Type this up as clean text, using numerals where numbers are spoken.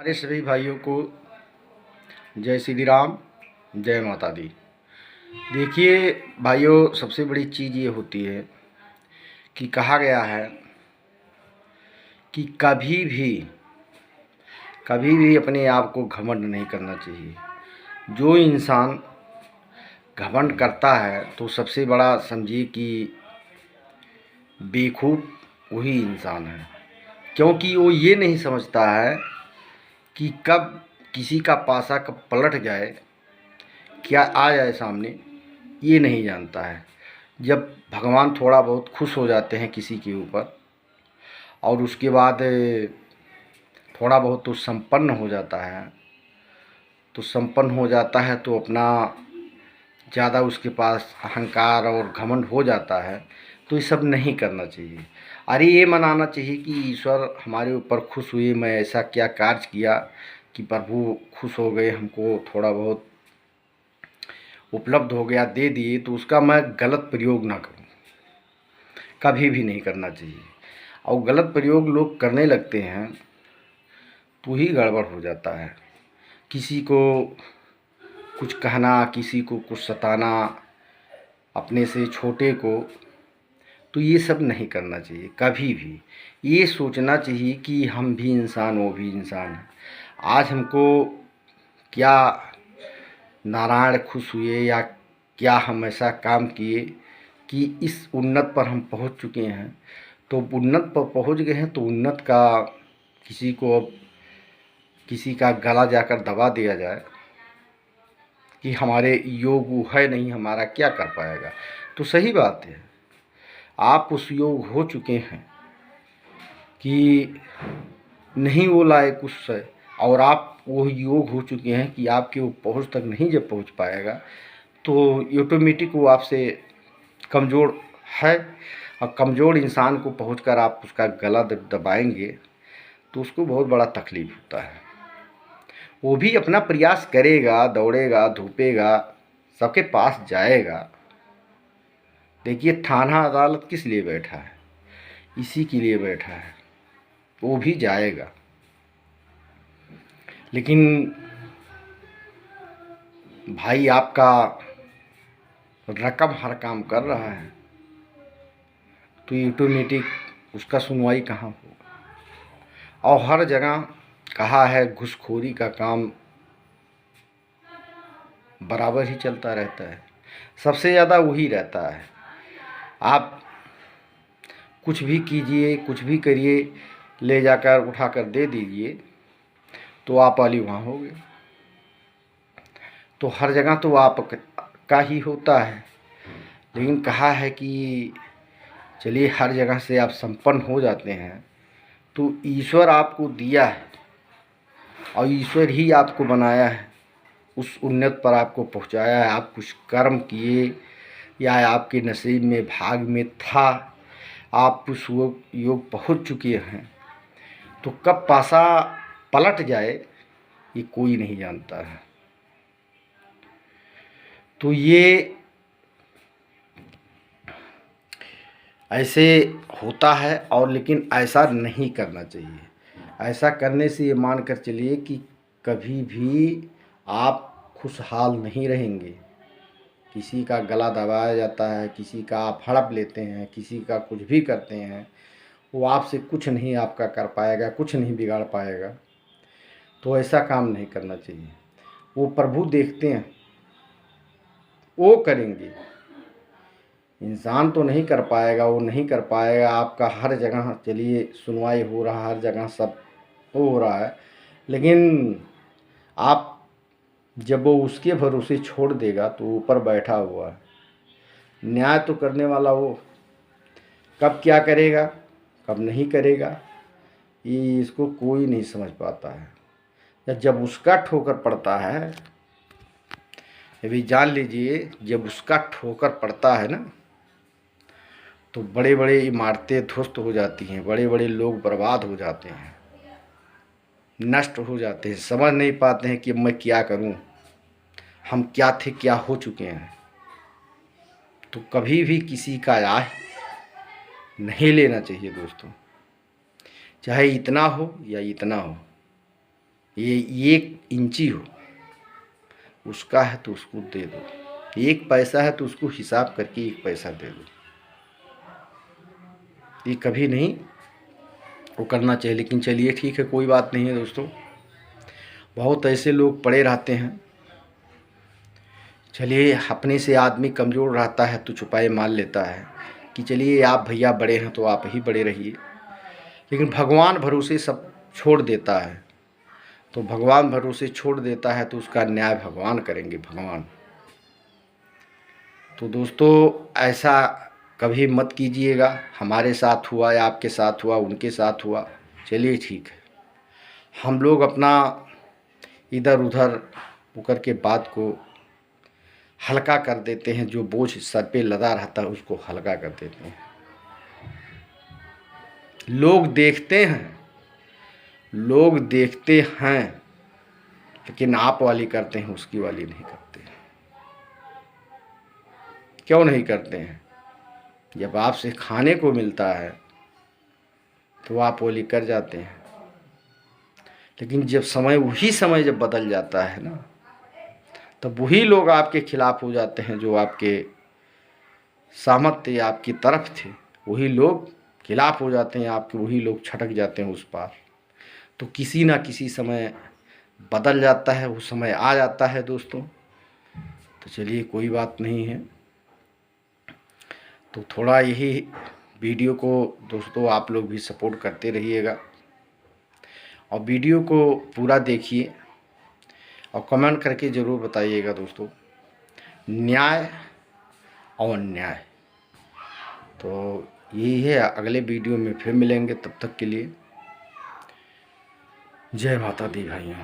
हमारे सभी भाइयों को जय श्री राम, जय माता दी। देखिए भाइयों, सबसे बड़ी चीज़ ये होती है कि कहा गया है कि कभी भी अपने आप को घमंड नहीं करना चाहिए। जो इंसान घमंड करता है तो सबसे बड़ा समझिए कि बेवकूफ़ वही इंसान है, क्योंकि वो ये नहीं समझता है कि कब किसी का पासा कब पलट जाए, क्या आ जाए सामने, ये नहीं जानता है। जब भगवान थोड़ा बहुत खुश हो जाते हैं किसी के ऊपर और उसके बाद थोड़ा बहुत तो संपन्न हो जाता है, तो अपना ज़्यादा उसके पास अहंकार और घमंड हो जाता है, तो ये सब नहीं करना चाहिए। अरे ये मनाना चाहिए कि ईश्वर हमारे ऊपर खुश हुए, मैं ऐसा क्या कार्य किया कि प्रभु खुश हो गए, हमको थोड़ा बहुत उपलब्ध हो गया, दे दिए, तो उसका मैं गलत प्रयोग ना करूं। कभी भी नहीं करना चाहिए। और गलत प्रयोग लोग करने लगते हैं तो ही गड़बड़ हो जाता है। किसी को कुछ कहना, किसी को कुछ सताना, अपने से छोटे को, तो ये सब नहीं करना चाहिए। कभी भी ये सोचना चाहिए कि हम भी इंसान, वो भी इंसान है। आज हमको क्या नारायण खुश हुए या क्या हम ऐसा काम किए कि इस उन्नत पर हम पहुंच चुके हैं। तो उन्नत पर पहुंच गए हैं तो उन्नत का किसी को अब किसी का गला जाकर दबा दिया जाए कि हमारे योग वो है नहीं, हमारा क्या कर पाएगा। तो सही बात है, आप उस योग हो चुके हैं कि नहीं वो लायक उससे, और आप वो योग हो चुके हैं कि आपके वो पहुँच तक नहीं जब पहुँच पाएगा तो ऑटोमेटिक वो आपसे कमज़ोर है। और कमज़ोर इंसान को पहुंचकर आप उसका गला दबाएंगे तो उसको बहुत बड़ा तकलीफ़ होता है। वो भी अपना प्रयास करेगा, दौड़ेगा, धूपेगा, सबके पास जाएगा। देखिए थाना अदालत किस लिए बैठा है? इसी के लिए बैठा है। वो भी जाएगा, लेकिन भाई आपका रकम हर काम कर रहा है तो ऑटोमेटिक उसका सुनवाई कहाँ होगा। और हर जगह कहा है घूसखोरी का काम बराबर ही चलता रहता है, सबसे ज़्यादा वही रहता है। आप कुछ भी कीजिए, कुछ भी करिए, ले जाकर उठाकर दे दीजिए तो आप वाली वहाँ होगे। तो हर जगह तो आप का ही होता है, लेकिन कहा है कि चलिए हर जगह से आप संपन्न हो जाते हैं तो ईश्वर आपको दिया है और ईश्वर ही आपको बनाया है, उस उन्नत पर आपको पहुंचाया है। आप कुछ कर्म किए या आपके नसीब में भाग में था, आप उस योग पहुंच चुके हैं। तो कब पासा पलट जाए ये कोई नहीं जानता है। तो ये ऐसे होता है, और लेकिन ऐसा नहीं करना चाहिए। ऐसा करने से ये मान कर चलिए कि कभी भी आप खुशहाल नहीं रहेंगे। किसी का गला दबाया जाता है, किसी का आप हड़प लेते हैं, किसी का कुछ भी करते हैं, वो आपसे कुछ नहीं आपका कर पाएगा, कुछ नहीं बिगाड़ पाएगा। तो ऐसा काम नहीं करना चाहिए। वो प्रभु देखते हैं, वो करेंगे। इंसान तो नहीं कर पाएगा, वो नहीं कर पाएगा। आपका हर जगह चलिए सुनवाई हो रहा है, हर जगह सब हो रहा है, लेकिन आप जब वो उसके भरोसे छोड़ देगा तो ऊपर बैठा हुआ है, न्याय तो करने वाला वो कब क्या करेगा कब नहीं करेगा ये इसको कोई नहीं समझ पाता है। या जब उसका ठोकर पड़ता है, ये भी जान लीजिए, जब उसका ठोकर पड़ता है ना तो बड़े बड़े इमारतें ध्वस्त हो जाती हैं, बड़े बड़े लोग बर्बाद हो जाते हैं, नष्ट हो जाते हैं, समझ नहीं पाते हैं कि मैं क्या करूं, हम क्या थे क्या हो चुके हैं। तो कभी भी किसी का आह नहीं लेना चाहिए दोस्तों, चाहे इतना हो या इतना हो। ये 1 इंची हो, उसका है तो उसको दे दो। 1 पैसा है तो उसको हिसाब करके 1 पैसा दे दो। ये कभी नहीं वो करना चाहिए। लेकिन चलिए ठीक है, कोई बात नहीं है दोस्तों। बहुत ऐसे लोग पड़े रहते हैं। चलिए, अपने से आदमी कमज़ोर रहता है तो छुपाए मान लेता है कि चलिए आप भैया बड़े हैं तो आप ही बड़े रहिए। लेकिन भगवान भरोसे सब छोड़ देता है, तो भगवान भरोसे छोड़ देता है तो उसका न्याय भगवान करेंगे, भगवान। तो दोस्तों ऐसा कभी मत कीजिएगा। हमारे साथ हुआ या आपके साथ हुआ, उनके साथ हुआ, चलिए ठीक है। हम लोग अपना इधर उधर होकर के बात को हल्का कर देते हैं। जो बोझ सर पे लदा रहता है उसको हल्का कर देते हैं। लोग देखते हैं, लोग देखते हैं, लेकिन आप वाली करते हैं, उसकी वाली नहीं करते। क्यों नहीं करते हैं? जब आपसे खाने को मिलता है तो आप वाली कर जाते हैं, लेकिन जब समय वही समय जब बदल जाता है ना, तब वही लोग आपके खिलाफ हो जाते हैं। जो आपके सहमत थे, आपकी तरफ थे, वही लोग खिलाफ हो जाते हैं आपके, वही लोग छटक जाते हैं उस पार। तो किसी ना किसी समय बदल जाता है, वो समय आ जाता है दोस्तों। तो चलिए कोई बात नहीं है। तो थोड़ा यही वीडियो को दोस्तों आप लोग भी सपोर्ट करते रहिएगा, और वीडियो को पूरा देखिए और कमेंट करके ज़रूर बताइएगा दोस्तों, न्याय और अन्याय। तो यही है, अगले वीडियो में फिर मिलेंगे। तब तक के लिए जय माता दी भाइयों।